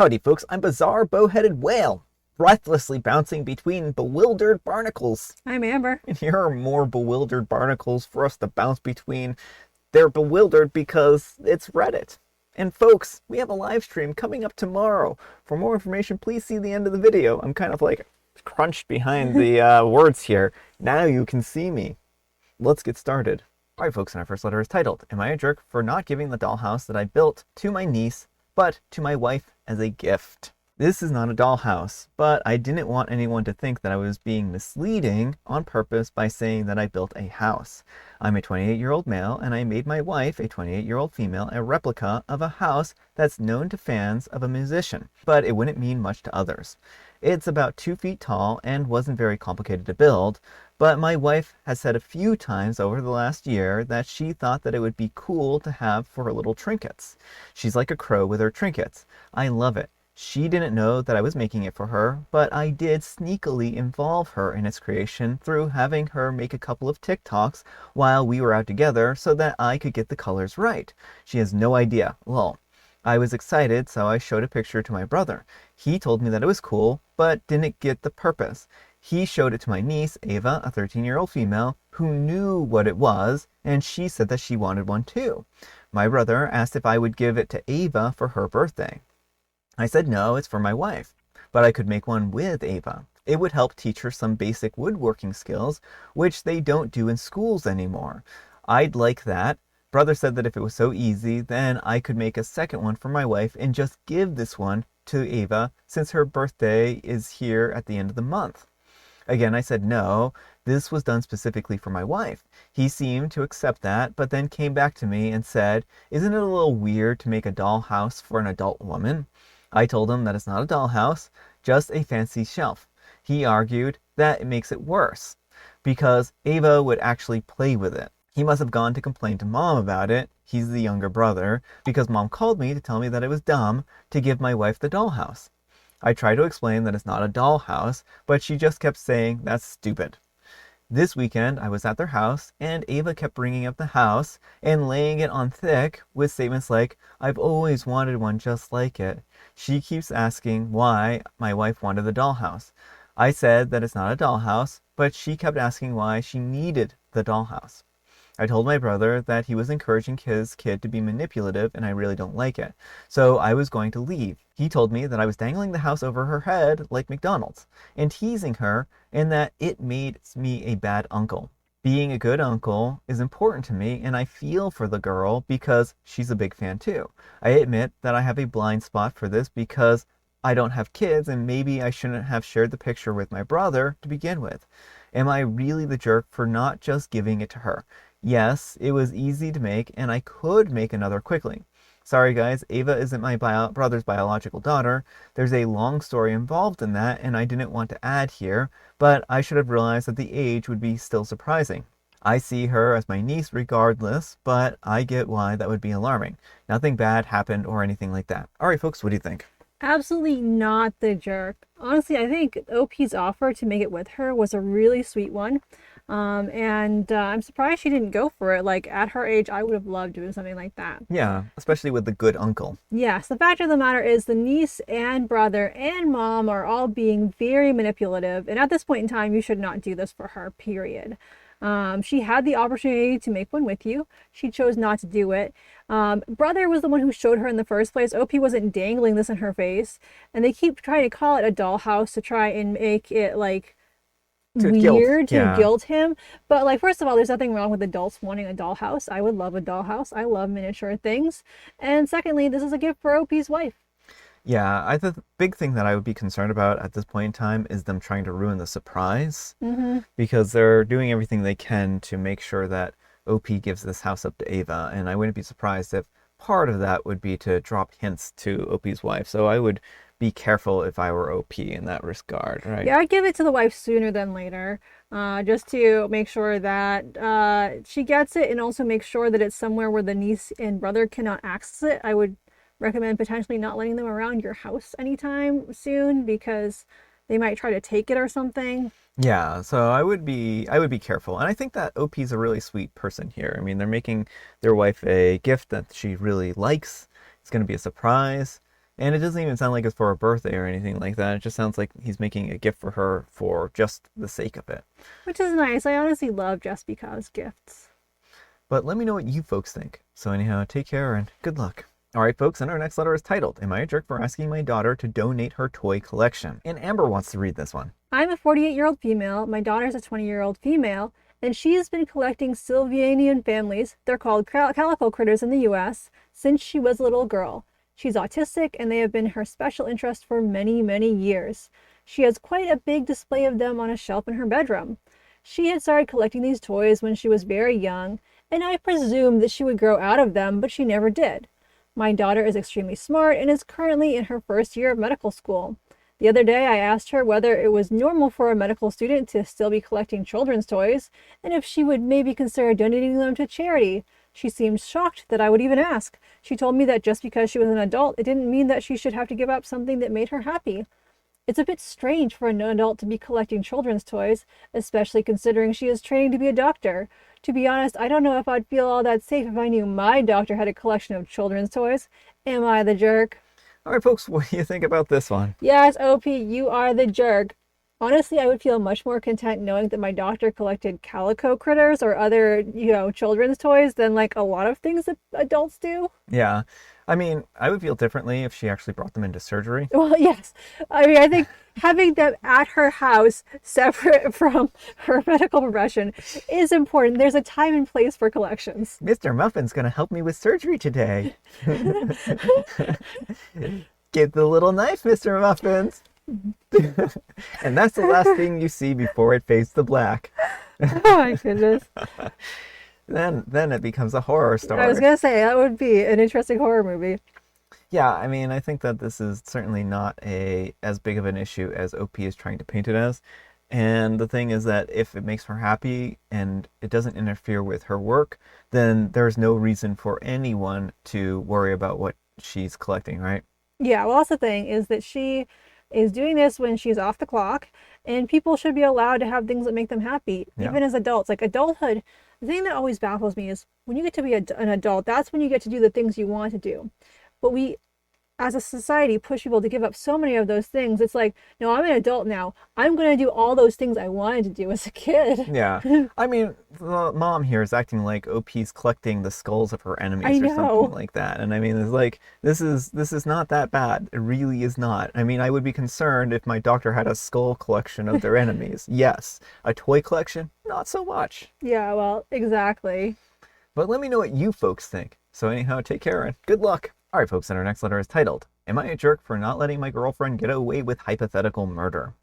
Howdy folks, I'm Bizarre Bow-Headed Whale, breathlessly bouncing between bewildered barnacles. I'm Amber. And here are more bewildered barnacles for us to bounce between. They're bewildered because it's Reddit. And folks, we have a live stream coming up tomorrow. For more information, please see the end of the video. I'm kind of like crunched behind the words here. Now you can see me. Let's get started. Alright folks, and our first letter is titled, Am I a Jerk for Not Giving the Dollhouse That I Built to My Niece, but to my wife as a gift? This is not a dollhouse, but I didn't want anyone to think that I was being misleading on purpose by saying that I built a house. I'm a 28-year-old male, and I made my wife, a 28-year-old female, a replica of a house that's known to fans of a musician, but it wouldn't mean much to others. It's about 2 feet tall and wasn't very complicated to build, but my wife has said a few times over the last year that she thought that it would be cool to have for her little trinkets. She's like a crow with her trinkets. I love it. She didn't know that I was making it for her, but I did sneakily involve her in its creation through having her make a couple of TikToks while we were out together so that I could get the colors right. She has no idea. Lol. I was excited, so I showed a picture to my brother. He told me that it was cool, but didn't get the purpose. He showed it to my niece, Ava, a 13-year-old female, who knew what it was, and she said that she wanted one too. My brother asked if I would give it to Ava for her birthday. I said no, it's for my wife, but I could make one with Ava. It would help teach her some basic woodworking skills, which they don't do in schools anymore. I'd like that. Brother said that if it was so easy, then I could make a second one for my wife and just give this one to Ava since her birthday is here at the end of the month. Again, I said no, this was done specifically for my wife. He seemed to accept that, but then came back to me and said, isn't it a little weird to make a dollhouse for an adult woman? I told him that it's not a dollhouse, just a fancy shelf. He argued that it makes it worse, because Ava would actually play with it. He must have gone to complain to Mom about it, he's the younger brother, because Mom called me to tell me that it was dumb to give my wife the dollhouse. I tried to explain that it's not a dollhouse, but she just kept saying that's stupid. This weekend, I was at their house, and Ava kept bringing up the house and laying it on thick with statements like, I've always wanted one just like it. She keeps asking why my wife wanted the dollhouse. I said that it's not a dollhouse, but she kept asking why she needed the dollhouse. I told my brother that he was encouraging his kid to be manipulative and I really don't like it. So I was going to leave. He told me that I was dangling the house over her head like McDonald's and teasing her and that it made me a bad uncle. Being a good uncle is important to me and I feel for the girl because she's a big fan too. I admit that I have a blind spot for this because I don't have kids and maybe I shouldn't have shared the picture with my brother to begin with. Am I really the jerk for not just giving it to her? Yes, it was easy to make, and I could make another quickly. Sorry guys, Ava isn't my brother's biological daughter. There's a long story involved in that, and I didn't want to add here, but I should have realized that the age would be still surprising. I see her as my niece regardless, but I get why that would be alarming. Nothing bad happened or anything like that. Alright folks, what do you think? Absolutely not the jerk. Honestly, I think OP's offer to make it with her was a really sweet one. I'm surprised she didn't go for it. Like, at her age, I would have loved doing something like that. Yeah, especially with the good uncle. Yes, the fact of the matter is the niece and brother and mom are all being very manipulative. And at this point in time, you should not do this for her, period. She had the opportunity to make one with you. She chose not to do it. Brother was the one who showed her in the first place. OP wasn't dangling this in her face. And they keep trying to call it a dollhouse to try and make it like weird to guilt him. But like, first of all, there's nothing wrong with adults wanting a dollhouse. I would love a dollhouse. I love miniature things. And secondly, this is a gift for OP's wife. Yeah, the big thing that I would be concerned about at this point in time is them trying to ruin the surprise. Because they're doing everything they can to make sure that OP gives this house up to Ava. And I wouldn't be surprised if part of that would be to drop hints to OP's wife. So I would be careful if I were OP in that regard, right? Yeah, I'd give it to the wife sooner than later, just to make sure that she gets it and also make sure that it's somewhere where the niece and brother cannot access it. I would recommend potentially not letting them around your house anytime soon because they might try to take it or something. Yeah, so I would be careful. And I think that OP's a really sweet person here. I mean, they're making their wife a gift that she really likes. It's going to be a surprise. And it doesn't even sound like it's for a birthday or anything like that. It just sounds like he's making a gift for her for just the sake of it. Which is nice. I honestly love just because gifts. But let me know what you folks think. So anyhow, take care and good luck. All right, folks, and our next letter is titled, Am I a Jerk for Asking My Daughter to Donate Her Toy Collection? And Amber wants to read this one. I'm a 48-year-old female. My daughter's a 20-year-old female, and she has been collecting Sylvianian families, they're called calico critters in the US, since she was a little girl. She's autistic, and they have been her special interest for many, many years. She has quite a big display of them on a shelf in her bedroom. She had started collecting these toys when she was very young, and I presumed that she would grow out of them, but she never did. My daughter is extremely smart and is currently in her first year of medical school. The other day I asked her whether it was normal for a medical student to still be collecting children's toys, and if she would maybe consider donating them to charity. She seemed shocked that I would even ask. She told me that just because she was an adult, it didn't mean that she should have to give up something that made her happy. It's a bit strange for an adult to be collecting children's toys, especially considering she is training to be a doctor. To be honest, I don't know if I'd feel all that safe if I knew my doctor had a collection of children's toys. Am I the jerk? All right, folks, what do you think about this one? Yes, OP, you are the jerk. Honestly, I would feel much more content knowing that my doctor collected calico critters or other, children's toys than like a lot of things that adults do. Yeah, I mean, I would feel differently if she actually brought them into surgery. Well, yes. I mean, I think having them at her house separate from her medical profession is important. There's a time and place for collections. Mr. Muffin's gonna help me with surgery today. Get the little knife, Mr. Muffins. And that's the last thing you see before it fades to black. Oh my goodness. Then it becomes a horror story. I was going to say, that would be an interesting horror movie. Yeah, I mean, I think that this is certainly not as big of an issue as OP is trying to paint it as. And the thing is that if it makes her happy and it doesn't interfere with her work, then there's no reason for anyone to worry about what she's collecting, right? Yeah, well, that's the thing, is that she is doing this when she's off the clock, and people should be allowed to have things that make them happy, even as adults. Like adulthood, the thing that always baffles me is when you get to be an adult, that's when you get to do the things you want to do. But we, as a society, push people to give up so many of those things. It's like, no, I'm an adult now. I'm going to do all those things I wanted to do as a kid. Yeah. I mean, the mom here is acting like OP's collecting the skulls of her enemies or something like that. And I mean, it's like, this is not that bad. It really is not. I mean, I would be concerned if my doctor had a skull collection of their enemies. Yes. A toy collection? Not so much. Yeah, well, exactly. But let me know what you folks think. So anyhow, take care and good luck. All right, folks, and our next letter is titled, Am I a Jerk for Not Letting My Girlfriend Get Away with Hypothetical Murder?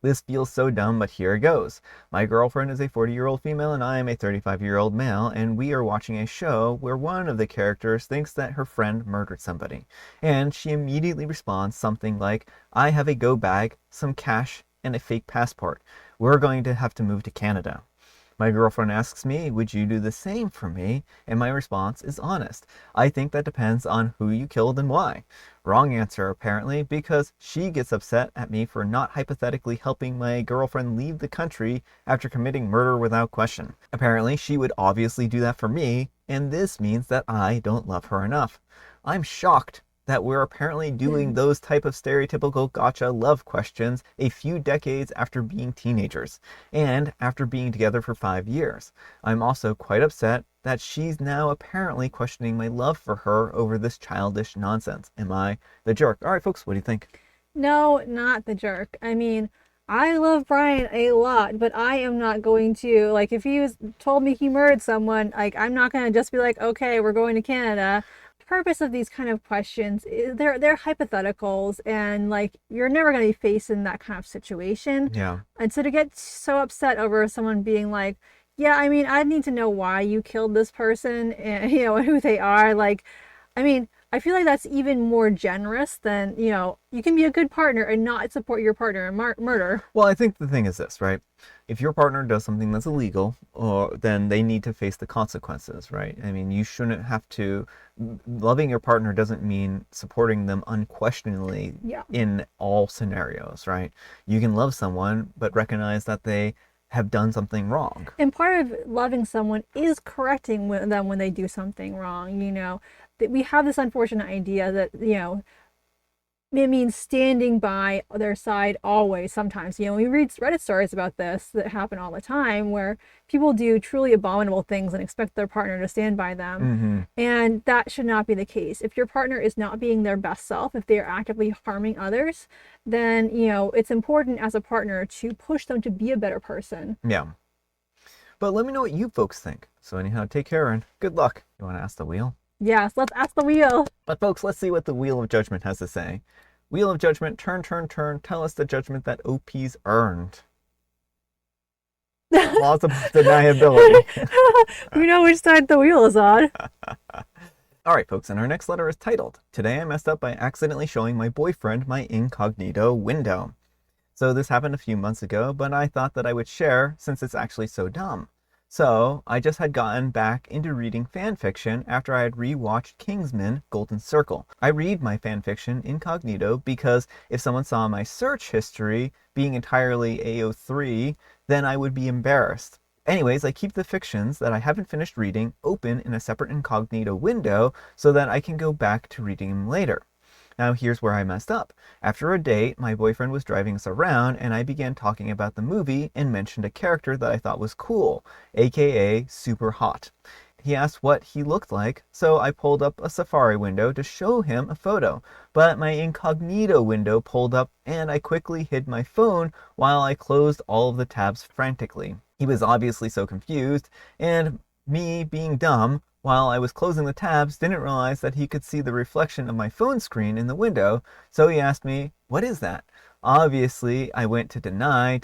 This feels so dumb, but here it goes. My girlfriend is a 40-year-old female and I am a 35-year-old male, and we are watching a show where one of the characters thinks that her friend murdered somebody. And she immediately responds something like, I have a go bag, some cash, and a fake passport. We're going to have to move to Canada. My girlfriend asks me, would you do the same for me? And my response is honest. I think that depends on who you killed and why. Wrong answer, apparently, because she gets upset at me for not hypothetically helping my girlfriend leave the country after committing murder without question. Apparently, she would obviously do that for me, and this means that I don't love her enough. I'm shocked that we're apparently doing those type of stereotypical gotcha love questions a few decades after being teenagers, and after being together for 5 years. I'm also quite upset that she's now apparently questioning my love for her over this childish nonsense. Am I the jerk? All right, folks, what do you think? No, not the jerk. I mean, I love Brian a lot, but I am not going to, like, if he told me he murdered someone, like, I'm not going to just be like, okay, we're going to Canada. Purpose of these kind of questions is they're hypotheticals, and like you're never going to be faced in that kind of situation. Yeah. And so to get so upset over someone being like, yeah, I mean, I need to know why you killed this person and and who they are, like, I mean, I feel like that's even more generous than, you can be a good partner and not support your partner in murder. Well, I think the thing is this, right? If your partner does something that's illegal, then they need to face the consequences, right? I mean, you shouldn't have to. Loving your partner doesn't mean supporting them unquestioningly in all scenarios, right? You can love someone, but recognize that they have done something wrong. And part of loving someone is correcting them when they do something wrong, that we have this unfortunate idea that, it means standing by their side always. Sometimes, we read Reddit stories about this that happen all the time, where people do truly abominable things and expect their partner to stand by them. Mm-hmm. And that should not be the case. If your partner is not being their best self, if they are actively harming others, then, it's important as a partner to push them to be a better person. Yeah. But let me know what you folks think. So anyhow, take care and good luck. You want to ask the wheel? Yes, let's ask the wheel. But folks, let's see what the Wheel of Judgment has to say. Wheel of Judgment, turn, turn, turn. Tell us the judgment that OP's earned. Laws of deniability. We know which side the wheel is on. All right, folks, and our next letter is titled, Today I messed up by accidentally showing my boyfriend my incognito window. So this happened a few months ago, but I thought that I would share since it's actually so dumb. So I just had gotten back into reading fan fiction after I had rewatched Kingsman Golden Circle. I read my fan fiction incognito because if someone saw my search history being entirely AO3, then I would be embarrassed. Anyways, I keep the fictions that I haven't finished reading open in a separate incognito window so that I can go back to reading them later. Now here's where I messed up. After a date, my boyfriend was driving us around and I began talking about the movie and mentioned a character that I thought was cool, aka super hot. He asked what he looked like, so I pulled up a Safari window to show him a photo, but my incognito window pulled up and I quickly hid my phone while I closed all of the tabs frantically. He was obviously so confused, and me being dumb, while I was closing the tabs, didn't realize that he could see the reflection of my phone screen in the window, so he asked me, "What is that?" Obviously, I went to deny,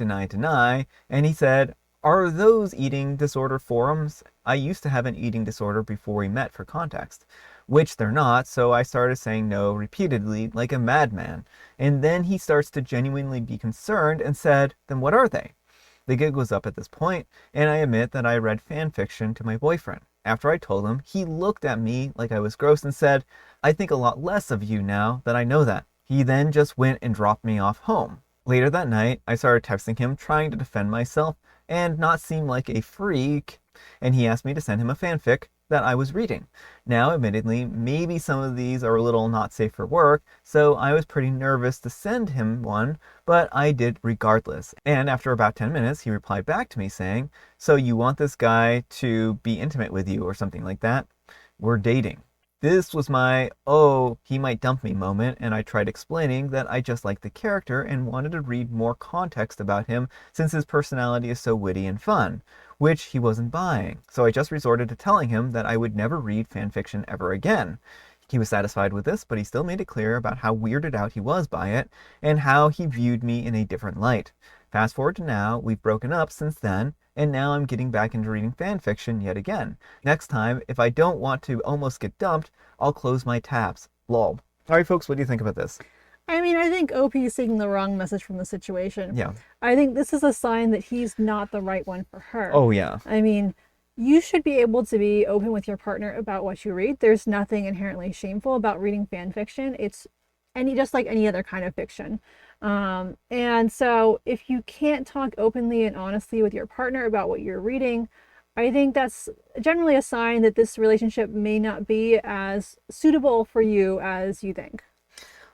and he said, "Are those eating disorder forums? I used to have an eating disorder before we met for context." Which they're not, so I started saying no repeatedly like a madman. And then he starts to genuinely be concerned and said, "Then what are they?" The gig was up at this point, and I admit that I read fan fiction to my boyfriend. After I told him, he looked at me like I was gross and said, "I think a lot less of you now that I know that." He then just went and dropped me off home. Later that night, I started texting him trying to defend myself and not seem like a freak, and he asked me to send him a fanfic that I was reading. Now, admittedly, maybe some of these are a little not safe for work, so I was pretty nervous to send him one, but I did regardless. And after about 10 minutes, he replied back to me saying, "So you want this guy to be intimate with you or something like that? We're dating." This was my, oh, he might dump me moment, and I tried explaining that I just liked the character and wanted to read more context about him since his personality is so witty and fun, which he wasn't buying. So I just resorted to telling him that I would never read fanfiction ever again. He was satisfied with this, but he still made it clear about how weirded out he was by it and how he viewed me in a different light. Fast forward to now, we've broken up since then, and now I'm getting back into reading fan fiction yet again. Next time, if I don't want to almost get dumped, I'll close my tabs. Lol. Alright folks, what do you think about this? I mean, I think OP is taking the wrong message from the situation. Yeah. I think this is a sign that he's not the right one for her. Oh yeah. I mean, you should be able to be open with your partner about what you read. There's nothing inherently shameful about reading fan fiction. It's just like any other kind of fiction. And so if you can't talk openly and honestly with your partner about what you're reading, I think that's generally a sign that this relationship may not be as suitable for you as you think.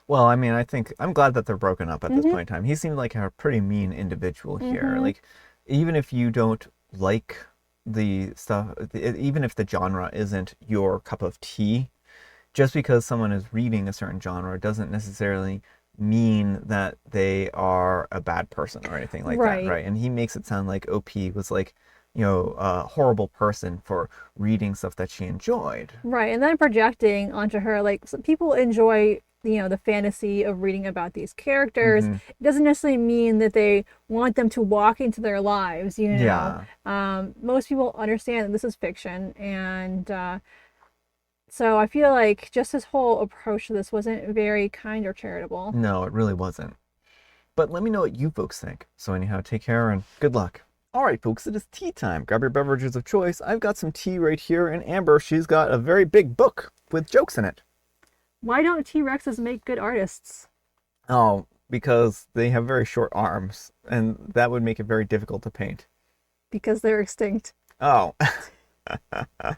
Well, I mean, I'm glad that they're broken up at this point in time. He seemed like a pretty mean individual here. Like, even if you don't like the stuff, even if the genre isn't your cup of tea, just because someone is reading a certain genre doesn't necessarily mean that they are a bad person or anything like that, right? And he makes it sound like OP was like, a horrible person for reading stuff that she enjoyed. Right, and then projecting onto her, like, some people enjoy, the fantasy of reading about these characters. It doesn't necessarily mean that they want them to walk into their lives, Yeah. Most people understand that this is fiction, and so I feel like just his whole approach to this wasn't very kind or charitable. No, it really wasn't. But let me know what you folks think. So anyhow, take care and good luck. All right, folks, it is tea time. Grab your beverages of choice. I've got some tea right here, and Amber, she's got a very big book with jokes in it. Why don't T-Rexes make good artists? Oh, because they have very short arms, and that would make it very difficult to paint. Because they're extinct. Oh. I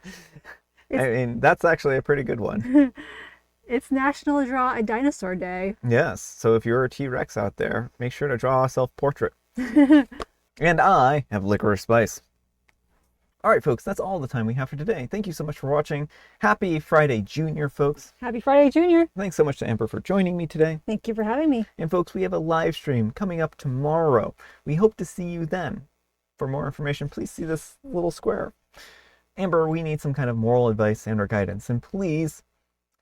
mean, that's actually a pretty good one. It's National Draw a Dinosaur Day. Yes, so if you're a T-Rex out there, make sure to draw a self-portrait. And I have licorice spice. All right, folks, that's all the time we have for today. Thank you so much for watching. Happy Friday, Junior, folks. Happy Friday, Junior. Thanks so much to Amber for joining me today. Thank you for having me. And folks, we have a live stream coming up tomorrow. We hope to see you then. For more information, please see this little square. Amber, we need some kind of moral advice and or guidance, and please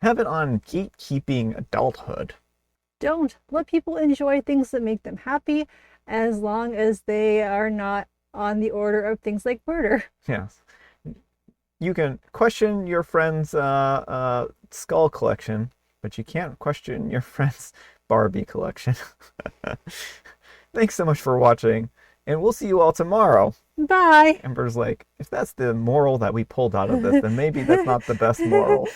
have it on gatekeeping adulthood. Don't let people enjoy things that make them happy, as long as they are not on the order of things like murder. Yes. You can question your friend's skull collection, but you can't question your friend's Barbie collection. Thanks so much for watching, and we'll see you all tomorrow. Bye. Amber's like, if that's the moral that we pulled out of this, then maybe that's not the best moral.